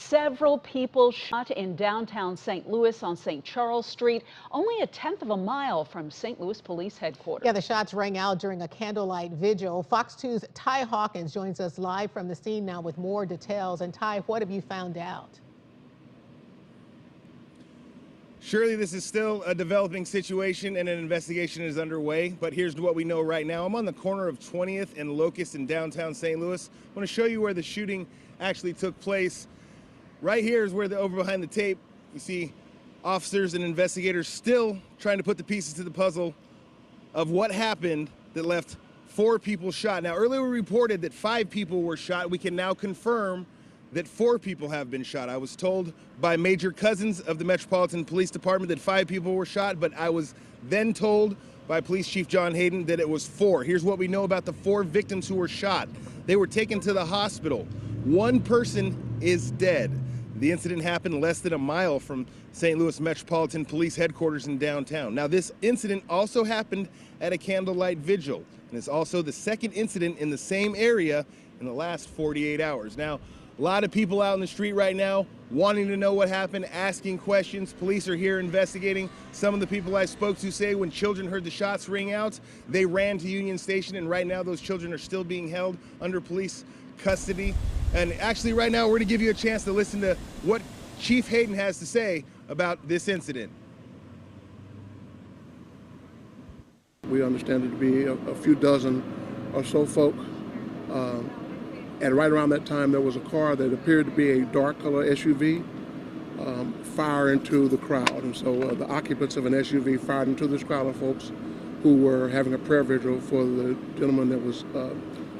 Several people shot in downtown St. Louis on St. Charles Street, only a tenth of a mile from St. Louis Police Headquarters. Yeah, the shots rang out during a candlelight vigil. Fox 2's Ty Hawkins joins us live from the scene now with more details. And Ty, what have you found out? Surely this is still a developing situation and an investigation is underway, but here's what we know right now. I'm on the corner of 20th and Locust in downtown St. Louis. I want to show you where the shooting actually took place. Right here is where over behind the tape, you see officers and investigators still trying to put the pieces to the puzzle of what happened that left 4 people shot. Now, earlier we reported that 5 people were shot. We can now confirm that 4 people have been shot. I was told by Major Cousins of the Metropolitan Police Department that 5 people were shot, but I was then told by Police Chief John Hayden that it was 4. Here's what we know about the 4 victims who were shot. They were taken to the hospital. 1 person is dead. The incident happened less than a mile from St. Louis Metropolitan Police Headquarters in downtown. Now, this incident also happened at a candlelight vigil, and it's also the second incident in the same area in the last 48 hours. Now, a lot of people out in the street right now wanting to know what happened, asking questions. Police are here investigating. Some of the people I spoke to say when children heard the shots ring out, they ran to Union Station, and right now those children are still being held under police custody. And actually right now we're going to give you a chance to listen to what Chief Hayden has to say about this incident. We understand it to be a few dozen or so folk. And right around that time, there was a car that appeared to be a dark color SUV fire into the crowd. And so the occupants of an SUV fired into this crowd of folks who were having a prayer vigil for the gentleman that was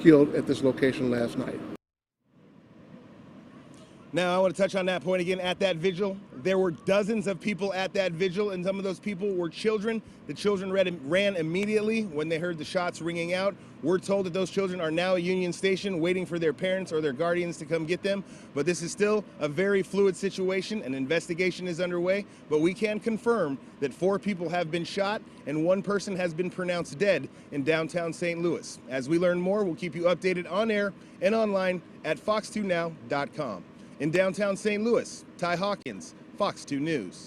killed at this location last night. Now, I want to touch on that point again. At that vigil, there were dozens of people at that vigil, and some of those people were children. The children ran immediately when they heard the shots ringing out. We're told that those children are now at Union Station waiting for their parents or their guardians to come get them. But this is still a very fluid situation. An investigation is underway, but we can confirm that 4 people have been shot and 1 person has been pronounced dead in downtown St. Louis. As we learn more, we'll keep you updated on air and online at fox2now.com. In downtown St. Louis, Ty Hawkins, Fox 2 News.